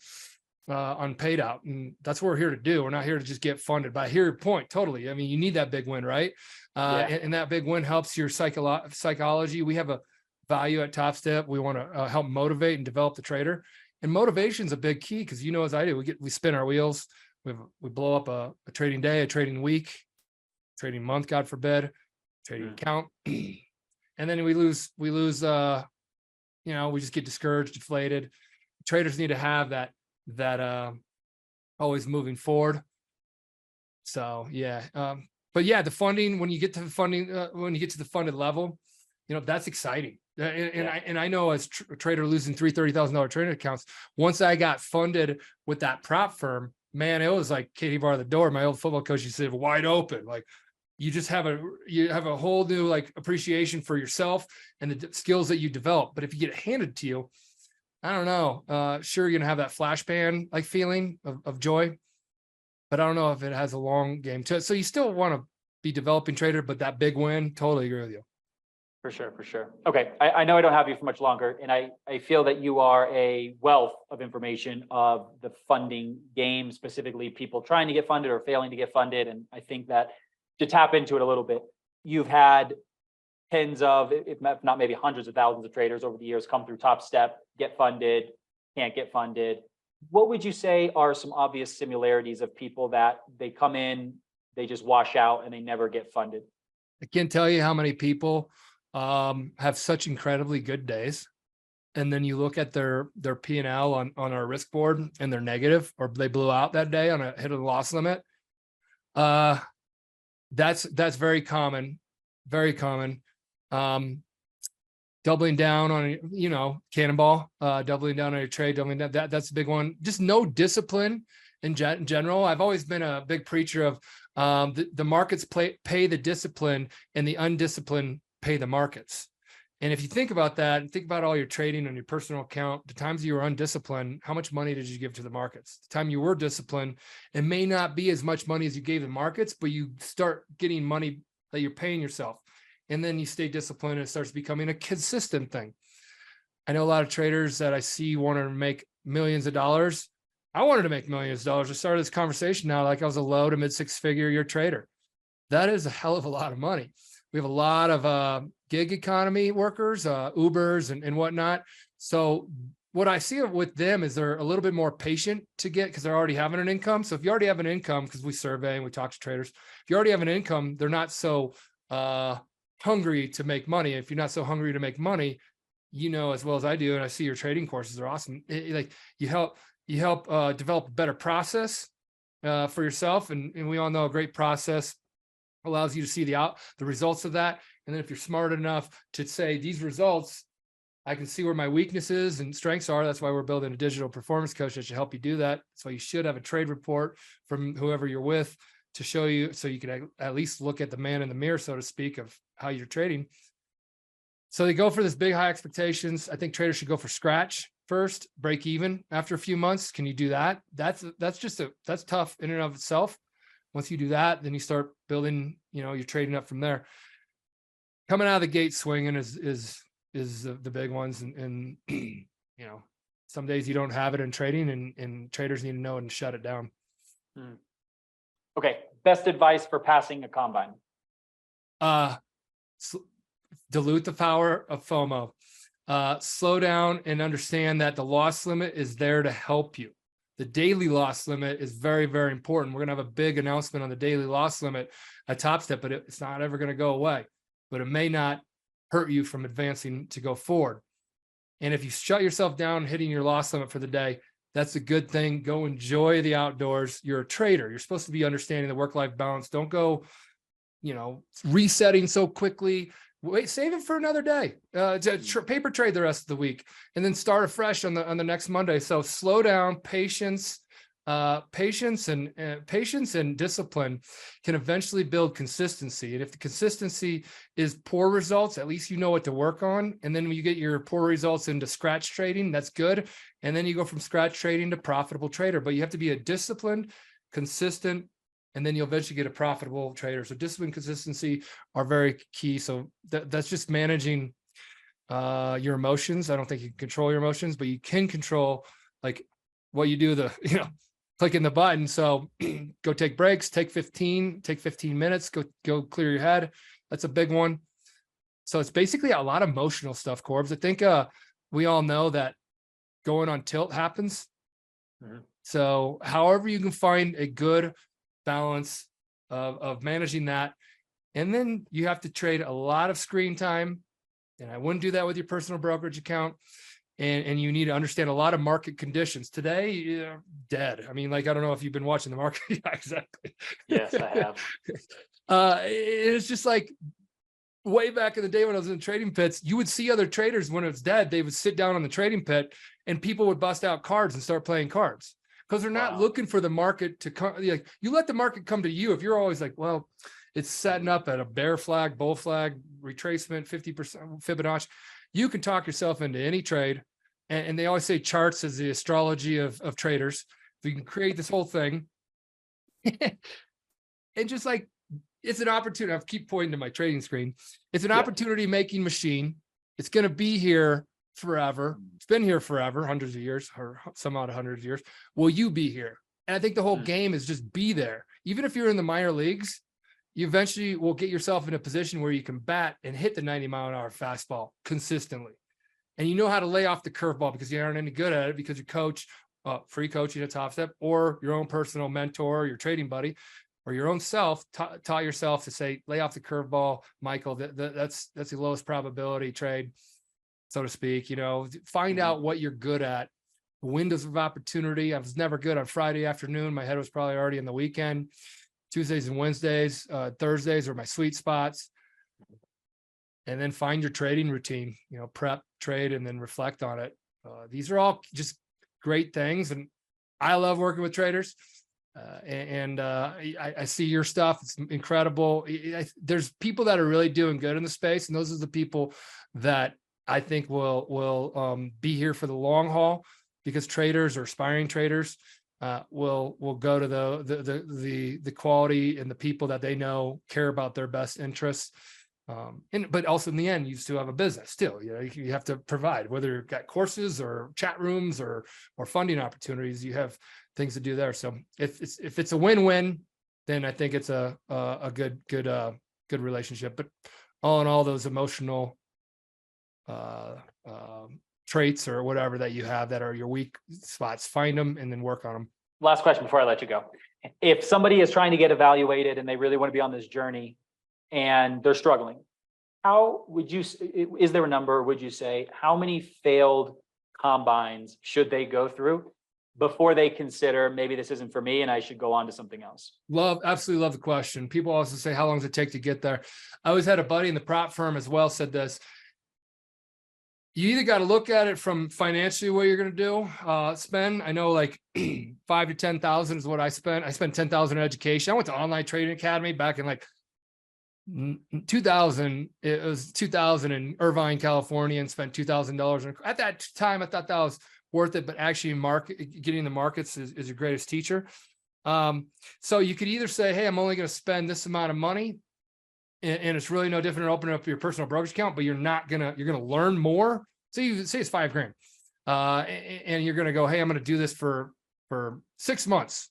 on paid out, and that's what we're here to do. We're not here to just get funded. But I hear your point totally. I mean, you need that big win, right? And that big win helps your psychology. We have a value at Top Step. We want to help motivate and develop the trader. And motivation is a big key, because, you know, as I do, we spin our wheels. We blow up a trading day, a trading week, trading month, God forbid, trading account, and then we lose. You know, we just get discouraged, deflated. Traders need to have that always moving forward. So yeah, but yeah, the funding, when you get to the funding, when you get to the funded level, you know, that's exciting. And I know, as a trader losing $30,000 trading accounts, once I got funded with that prop firm, man, it was like Katie bar the door. My old football coach, he said, wide open. Like, you just have a whole new like appreciation for yourself and the skills that you develop. But if you get it handed to you, I don't know. Sure, you're gonna have that flashbang like feeling of joy, but I don't know if it has a long game to it. So you still want to be developing trader, but that big win, totally agree with you. For sure, for sure. Okay, I know I don't have you for much longer, and I feel that you are a wealth of information of the funding game, specifically people trying to get funded or failing to get funded. And I think that to tap into it a little bit, you've had tens of, if not maybe hundreds of thousands of traders over the years come through Top Step, get funded, can't get funded. What would you say are some obvious similarities of people that they come in, they just wash out, and they never get funded? I can't tell you how many people have such incredibly good days, and then you look at their P&L on our risk board and they're negative, or they blew out that day on a hit or loss limit. That's very common, very common. Doubling down on, you know, cannonball, doubling down on your trade, doubling down, that's a big one. Just no discipline in general. I've always been a big preacher of the markets pay the discipline, and the undisciplined pay the markets. And if you think about that, and think about all your trading on your personal account, the times you were undisciplined, how much money did you give to the markets? The time you were disciplined, it may not be as much money as you gave the markets, but you start getting money that you're paying yourself. And then you stay disciplined, and it starts becoming a consistent thing. I know a lot of traders that I see want to make millions of dollars. I wanted to make millions of dollars. I started this conversation now like I was a low to mid six-figure trader. That is a hell of a lot of money. We have a lot of gig economy workers, Ubers and whatnot. So what I see with them is they're a little bit more patient to get, because they're already having an income. So if you already have an income, because we survey and we talk to traders, if you already have an income, they're not so hungry to make money. If you're not so hungry to make money, you know as well as I do, and I see your trading courses are awesome. Like you help develop a better process for yourself, and we all know a great process allows you to see the results of that. And then if you're smart enough to say, these results, I can see where my weaknesses and strengths are. That's why we're building a digital performance coach that should help you do that. That's why you should have a trade report from whoever you're with to show you, so you can at least look at the man in the mirror, so to speak, of how you're trading. So they go for this big high expectations. I think traders should go for scratch first, break even after a few months. Can you do that? That's tough in and of itself. Once you do that, then you start building, you're trading up from there. Coming out of the gate swinging is the big ones. And some days you don't have it in trading, and traders need to know it and shut it down. Okay. Best advice for passing a combine. Dilute the power of FOMO. Slow down and understand that the loss limit is there to help you. The daily loss limit is very, very important. We're going to have a big announcement on the daily loss limit at Topstep, but it's not ever going to go away. But it may not hurt you from advancing to go forward. And if you shut yourself down hitting your loss limit for the day, that's a good thing. Go enjoy the outdoors. You're a trader. You're supposed to be understanding the work-life balance. Don't go, resetting so quickly. Wait, save it for another day. Paper trade the rest of the week, and then start afresh on the next Monday. So slow down, patience and discipline can eventually build consistency. And if the consistency is poor results, at least you know what to work on. And then when you get your poor results into scratch trading, that's good. And then you go from scratch trading to profitable trader. But you have to be a disciplined, consistent, and then you'll eventually get a profitable trader. So discipline, consistency are very key. So that's just managing your emotions. I don't think you can control your emotions, but you can control like what you do, clicking the button. So go take breaks, take 15 minutes, go clear your head. That's a big one. So it's basically a lot of emotional stuff, Corbs. I think we all know that going on tilt happens. So however you can find a good balance of managing that. And then you have to trade a lot of screen time. And I wouldn't do that with your personal brokerage account. And you need to understand a lot of market conditions. Today, you're dead. I mean, I don't know if you've been watching the market. Yeah, exactly. Yes, I have. It's just like way back in the day when I was in trading pits, you would see other traders when it's dead, they would sit down on the trading pit and people would bust out cards and start playing cards. Because they're not looking for the market to come. Like, you let the market come to you. If you're always like, well, it's setting up at a bear flag, bull flag, retracement, 50% Fibonacci, you can talk yourself into any trade. And they always say charts is the astrology of traders. So you can create this whole thing. And just like, it's an opportunity. I keep pointing to my trading screen. It's an opportunity making machine. It's going to be here forever. It's been here forever, hundreds of years, or some odd hundreds of years. Will you be here? And I think the whole game is just be there. Even if you're in the minor leagues, you eventually will get yourself in a position where you can bat and hit the 90-mile-an-hour fastball consistently. And you know how to lay off the curveball because you aren't any good at it, because your coach, free coaching at Topstep, or your own personal mentor, your trading buddy, or your own self taught yourself to say, lay off the curveball, Michael. That's the lowest probability trade, so to speak. Find out what you're good at. Windows of opportunity. I was never good on Friday afternoon. My head was probably already in the weekend. Tuesdays and Wednesdays, Thursdays are my sweet spots. And then find your trading routine, prep, trade, and then reflect on it. These are all just great things. And I love working with traders. I see your stuff. It's incredible. There's people that are really doing good in the space. And those are the people that I think will be here for the long haul, because traders or aspiring traders will go to the quality and the people that they know care about their best interests. But also in the end, you still have a business still. You have to provide, whether you've got courses or chat rooms or funding opportunities. You have things to do there. So if it's a win-win, then I think it's a good relationship. But all in all, those emotional traits or whatever that you have that are your weak spots. Find them and then work on them. Last question before I let you go. If somebody is trying to get evaluated and they really want to be on this journey and they're struggling, how would you, is there a number, would you say, how many failed combines should they go through before they consider maybe this isn't for me and I should go on to something else? Absolutely love the question. People also say, how long does it take to get there? I always had a buddy in the prop firm as well said this. You either got to look at it from financially what you're going to do, spend. I know like 5 to 10,000 is what I spent. I spent 10,000 in education. I went to Online Trading Academy back in like 2000. It was 2000 in Irvine, California, and spent $2,000. At that time, I thought that was worth it, but actually getting the markets is your greatest teacher. So you could either say, hey, I'm only going to spend this amount of money. And it's really no different than opening up your personal brokerage account, but you're going to learn more. So you say it's $5,000, and you're going to go, hey, I'm going to do this for 6 months,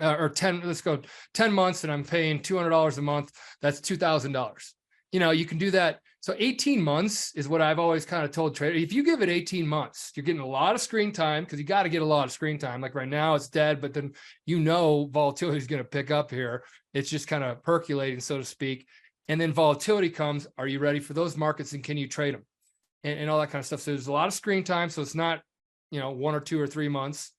or 10, let's go 10 months. And I'm paying $200 a month. That's $2,000. You can do that. So 18 months is what I've always kind of told traders. If you give it 18 months, you're getting a lot of screen time, because you got to get a lot of screen time. Like right now it's dead, but then, volatility is going to pick up here. It's just kind of percolating, so to speak. And then volatility comes. Are you ready for those markets, and can you trade them and all that kind of stuff? So there's a lot of screen time. So it's not, 1 or 2 or 3 months.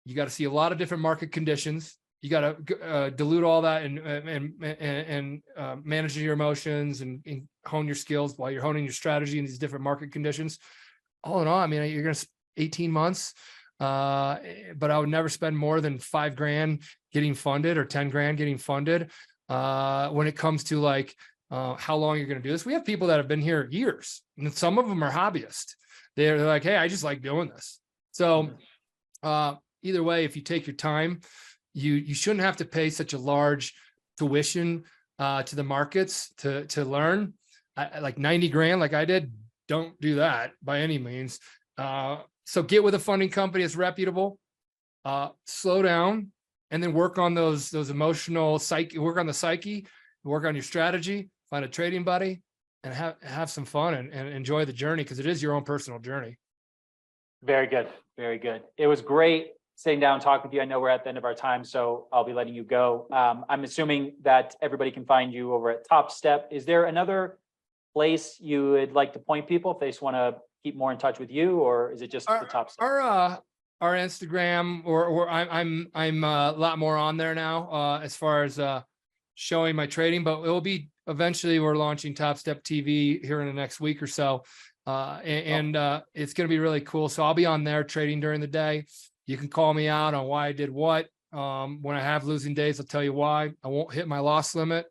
You got to see a lot of different market conditions. You got to dilute all that and manage your emotions and hone your skills while you're honing your strategy in these different market conditions. All in all, I mean, you're going to 18 months, but I would never spend more than $5,000 getting funded or $10,000 getting funded. When it comes to like how long you're going to do this, we have people that have been here years, and some of them are hobbyists. They're like, hey, I just like doing this. So either way, if you take your time, you shouldn't have to pay such a large tuition to the markets to learn. Like $90,000, like I did. Don't do that by any means. So get with a funding company that's reputable. Slow down, and then work on those emotional psyche. Work on the psyche. Work on your strategy. Find a trading buddy, and have some fun and enjoy the journey, because it is your own personal journey. Very good. Very good. It was great sitting down and talking with you. I know we're at the end of our time, so I'll be letting you go. I'm assuming that everybody can find you over at Topstep. Is there another place you would like to point people if they just want to keep more in touch with you, or is it just the Topstep? Our Instagram, or I'm a lot more on there now as far as showing my trading, but it will be eventually. We're launching Topstep TV here in the next week or so, and it's going to be really cool. So I'll be on there trading during the day. You can call me out on why I did what. When I have losing days, I'll tell you why. I won't hit my loss limit.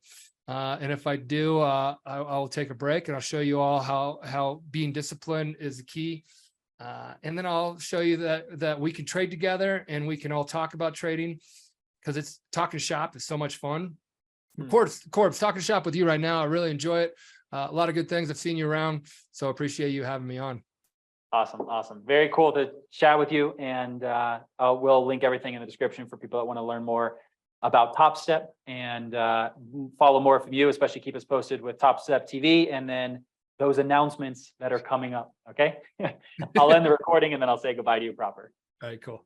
And if I do, I'll take a break, and I'll show you all how being disciplined is the key. And then I'll show you that we can trade together, and we can all talk about trading, because it's talking shop is so much fun. Corbs, talking shop with you right now. I really enjoy it. A lot of good things. I've seen you around, so appreciate you having me on. Awesome. Very cool to chat with you. And we'll link everything in the description for people that want to learn more about Topstep and follow more from you, especially keep us posted with Topstep TV and then those announcements that are coming up. Okay. I'll end the recording, and then I'll say goodbye to you proper. All right, cool.